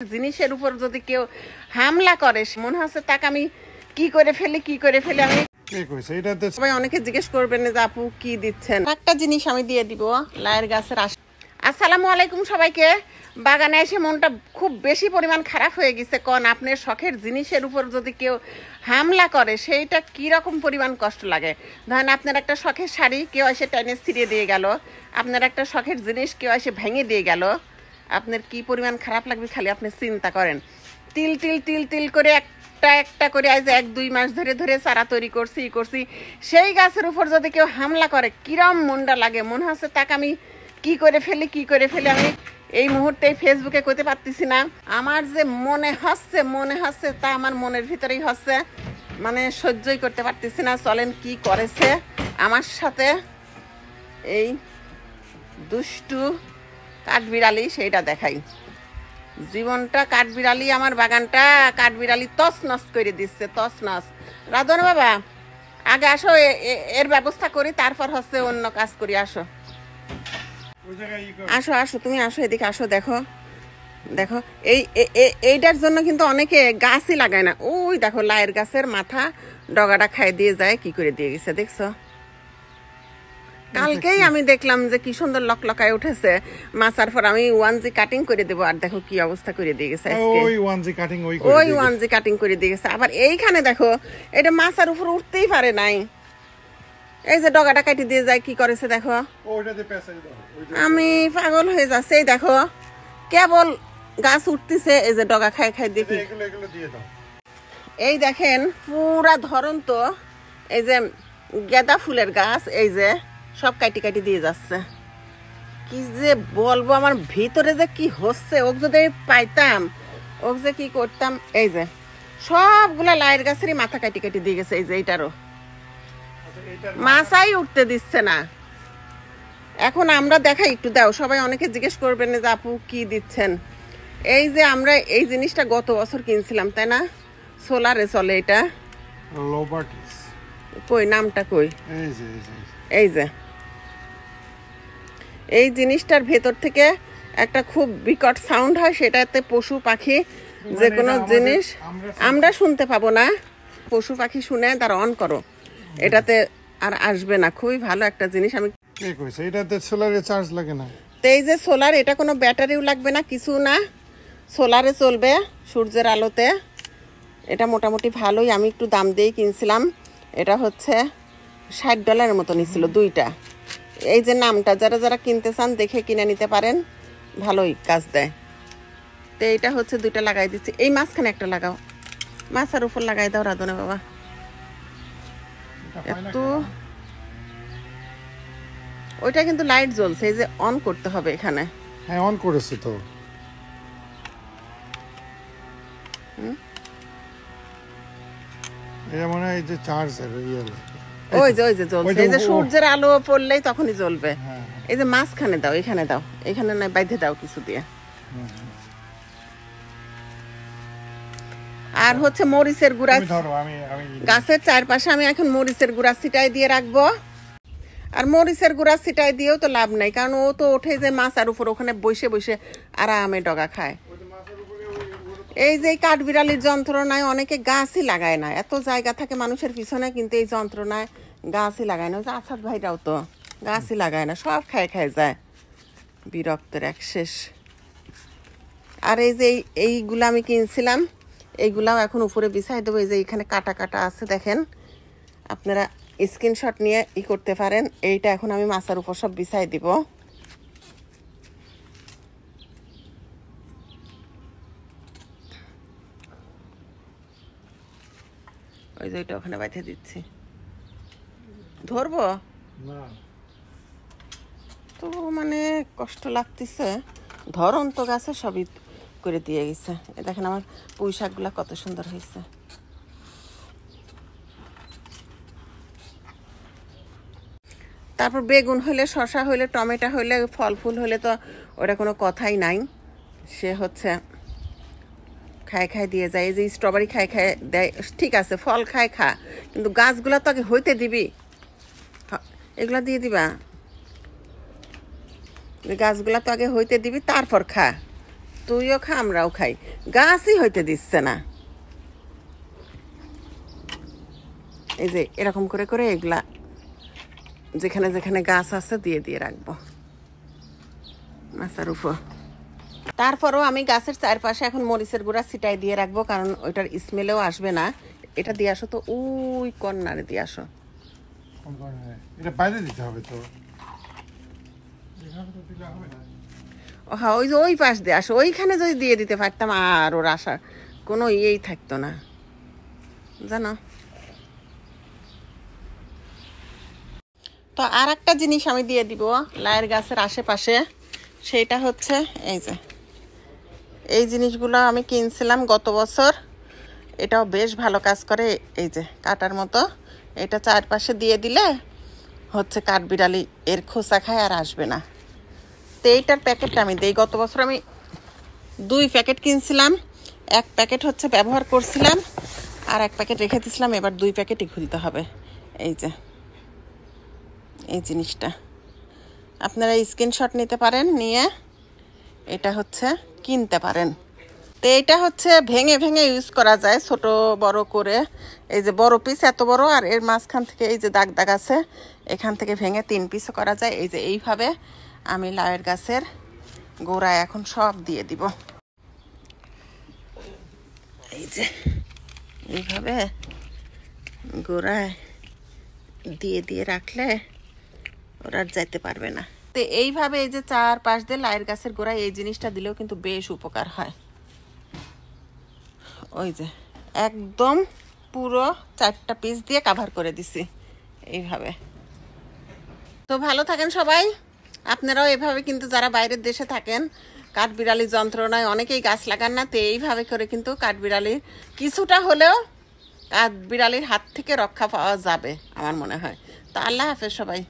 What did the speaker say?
জিনিসের উপর যদি কেউ হামলা করে মনে হচ্ছে তাকে আমি কি করে ফেলি আমি সবাই অনেকে জিজ্ঞেস করবেন যে আপু কি দিচ্ছেন। একটা জিনিস আমি দিয়ে দিব লায়ের গাছের। আসসালামু আলাইকুম সবাইকে। বাগানে এসে মনটা খুব বেশি পরিমাণ খারাপ হয়ে গেছে। কোন আপনার শখের জিনিসের উপর যদি কেউ হামলা করে সেইটা কি রকম পরিমাণ কষ্ট লাগে। ধরেন আপনার একটা শখের শাড়ি কেউ এসে টেনে ছিঁড়ে দিয়ে গেল, আপনার একটা শখের জিনিস কেউ এসে ভেঙে দিয়ে গেল, আপনার কি পরিমাণ খারাপ লাগবে খালি আপনি চিন্তা করেন। তিল তিল তিল তিল করে একটা একটা করে আজ 1-2 মাস ধরে চারা তৈরি করছি সেই গাছের উপর যদি কেউ হামলা করে কিরম মনটা লাগে। মনে হচ্ছে তাকে আমি কি করে ফেলি আমি এই মুহূর্তে ফেসবুকে কইতে পারতেছি না। আমার যে মনে হচ্ছে তা আমার মনের ভিতরেই হচ্ছে, মানে সহ্যই করতে পারতেছি না। চলেন কি করেছে আমার সাথে এই দুষ্টু কাঠবিড়ালি সেইটা দেখাই। জীবনটা কাঠবিড়ালি, আমার বাগানটা কাঠবিড়ালি তছনছ করে দিচ্ছে, তছনছ। রাধন বাবা আগে আসো, এর ব্যবস্থা করি, তারপর হচ্ছে অন্য কাজ করি। আসো আসো আসো তুমি আসো, এদিকে আসো। দেখো দেখো এইটার জন্য কিন্তু অনেকে গাছই লাগায় না। ওই দেখো লায়ের গাছের মাথা ডগাটা খাই দিয়ে যায়, কি করে দিয়ে গেছে দেখছো। কালকেই আমি দেখলাম যে কি সুন্দর লকলকায় উঠেছে। মাছার পর আমি 1G কাটিং করে দেবো, আর দেখো কি অবস্থা করে দিয়ে গেছে। ওই 1G কাটিং করে দিয়ে গেছে। আবার এইখানে দেখো এটা মাছার উপর উঠতেই পারে নাই, এই যে ডগাটা কাটি দিয়ে যায়, কি করেছে দেখো। আমি পাগল হয়ে যাচ্ছে। এই দেখো কেবল গাছ উঠতেছে, এই যে ডগা খাই দেখি। এই দেখেন পুরা ধরন তো এই যে গেঁদা ফুলের গাছ, এই যে সব কাটি দিয়ে যাচ্ছে। কি যে বলবো, আমার ভিতরে যে কি হচ্ছে, ওক যদি পাইতাম ওক যে কি করতাম। এই যে সবগুলা লাইয়ের গাছেরই মাথা কাটি দিয়ে গেছে। এই যে এইটারও মাছাই উঠতে দিচ্ছে না। এখন আমরা দেখাই একটু দাও, সবাই অনেকে জিজ্ঞেস করবেন যে আপু কি দিচ্ছেন। এই যে আমরা এই জিনিসটা গত বছর কিনছিলাম, তাই না? সোলারে চলে এটা, কই নামটা কই, এই যে এই জিনিসটার ভেতর থেকে একটা খুব বিকট সাউন্ড হয়, সেটাতে পশু পাখি যে কোনো জিনিস আমরা শুনতে পাবো না। পশু পাখি শুনে তার অন করো, এটাতে আর আসবে না। খুবই ভালো একটা জিনিস। আমি এটাতে সোলারে চার্জ লাগে না। তো এই যে সোলার, এটা কোনো ব্যাটারিও লাগবে না, কিছু না, সোলারে চলবে সূর্যের আলোতে। এটা মোটামুটি ভালোই, আমি একটু দাম দিয়েই কিনছিলাম। এটা হচ্ছে $60 মতো নিচ্ছিল দুইটা। এই যে নামটা যারা কিনতে চান দেখে কিনে নিতে পারেন, ভালোই কাজ দেয়। তো এইটা হচ্ছে দুইটা লাগাই দিচ্ছি। এই মাঝখানে একটা লাগাও, মাছার উপর লাগাই দাও রাধনে বাবা। এত ওইটা কিন্তু লাইট জ্বলছে, এই যে অন করতে হবে এখানে। হ্যাঁ অন করেছি তো। এটা মনে হয় যে চার্জার ওই যে জ্বলছে, এই যে সূর্যের আলো পড়লেই তখনই জ্বলবে। এই যে মাঝখানে দাও, এখানে দাও, এখানে না বাইধে দাও কিছু দিয়ে। আর হচ্ছে মরিচের গুঁড়া, গাছের চারপাশে আমি এখন মরিচের গুঁড়া ছিটাই দিয়ে রাখবো। আর মরিচের গুঁড়া ছিটাই দিয়েও তো লাভ নাই, কারণ ও তো ওঠে যে মাছার উপর, ওখানে বসে আরামে ডগা খায়। এই যে কাঠবিড়ালির যন্ত্রণায় অনেকে গাছই লাগায় না। এত জায়গা থাকে মানুষের পিছনে, কিন্তু এই যন্ত্রণায় গাছই লাগায় না। আসাদ ভাইরাও তো গাছই লাগায় না, সব খায় যায়, বিরক্তের এক শেষ। আর এই যে এইগুলা আমি কিনছিলাম, এইগুলাও এখন উপরে বিছাই দেবো। এই যে এখানে কাটা আছে দেখেন, আপনারা স্ক্রিনশট নিয়ে করতে পারেন। এইটা এখন আমি মাছার উপর সব বিছাই দিব। ওই যে ওইটা ওখানে বাইতে দিচ্ছি, ধরবো তো মানে কষ্ট লাগতেছে। ধরন তো গাছে সবই করে দিয়ে গেছে। দেখেন আমার পুঁই শাকগুলা কত সুন্দর হয়েছে। তারপর বেগুন হইলে, শসা হইলে, টমেটো হইলে, ফল ফুল হইলে তো ওটা কোনো কথাই নাই, সে হচ্ছে খায় দিয়ে যায়। এই যে স্ট্রবেরি খায় দেয়, ঠিক আছে, ফল খা, কিন্তু গাছগুলা তো আগে হইতে দিবি, এগুলা দিয়ে দিবা, গাছগুলা তো আগে হইতে দিবি তারপর খা। তুইও খা আমরাও খাই, গাছই হইতে দিচ্ছে না। এই যে এরকম করে করে এগুলা যেখানে যেখানে গাছ আছে দিয়ে দিয়ে রাখবো মাচার উপর। তারপরও আমি গাছের চারপাশে এখন মরিচের গুঁড়া ছিটাই দিয়ে রাখবো, কারণ ওইটার স্মেলেও আসবে না। এটা দিয়ে আসো তো, ওই কর্নারে দিয়ে আসো। এটা বাইরে দিতে হবে তো। ও হ্যাঁ, ওই যে ওই পাশ দিয়ে আসো। ওইখানে যদি দিয়ে দিতে পারতাম আর ওর আসার কোনো ইয়েই থাকতো না, জানো। তো আর একটা জিনিস আমি দিয়ে দিব লাইয়ের গাছের আশেপাশে, সেইটা হচ্ছে এই যে এই জিনিসগুলো আমি কিনছিলাম গত বছর। এটাও বেশ ভালো কাজ করে, এই যে কাটার মতো। এটা চারপাশে দিয়ে দিলে হচ্ছে কাঠবিড়ালি এর খোসা খায় আর আসবে না। তো এইটার প্যাকেটটা আমি দিই। গত বছর আমি 2 প্যাকেট কিনছিলাম, 1 প্যাকেট হচ্ছে ব্যবহার করছিলাম আর 1 প্যাকেট রেখে দিয়েছিলাম। এবার 2 প্যাকেটই খুলতে হবে। এই যে এই জিনিসটা আপনারা স্ক্রিনশট নিতে পারেন, নিয়ে এটা হচ্ছে কিনতে পারেন। তো এইটা হচ্ছে ভেঙে ভেঙে ইউজ করা যায়, ছোট বড় করে। এই যে বড় পিস এত বড়, আর এর মাঝখান থেকে এই যে দাগ দাগ আছে, এখান থেকে ভেঙে 3 পিসও করা যায়। এই যে এইভাবে আমি লাউয়ের গাছের গোড়ায় এখন সব দিয়ে দিব। এই যে এইভাবে গোড়ায় দিয়ে দিয়ে রাখলে ওরা আর যাইতে পারবে না। তো এইভাবে এই যে 4 পাশ দিয়ে লাউয়ের গাছের গোড়ায় এই জিনিসটা দিলেও কিন্তু বেশ উপকার হয়। ওই যে একদম পুরো 4টা পিস দিয়ে কাভার করে দিছি এইভাবে। তো ভালো থাকেন সবাই, আপনারাও এভাবে কিন্তু যারা বাইরের দেশে থাকেন, কাঠবিড়ালি যন্ত্রণায় অনেকেই গাছ লাগান না। তো এইভাবে করে কিন্তু কাঠবিড়ালির কিছুটা হলেও কাঠবিড়ালির হাত থেকে রক্ষা পাওয়া যাবে আমার মনে হয়। তো আল্লাহ হাফেজ সবাই।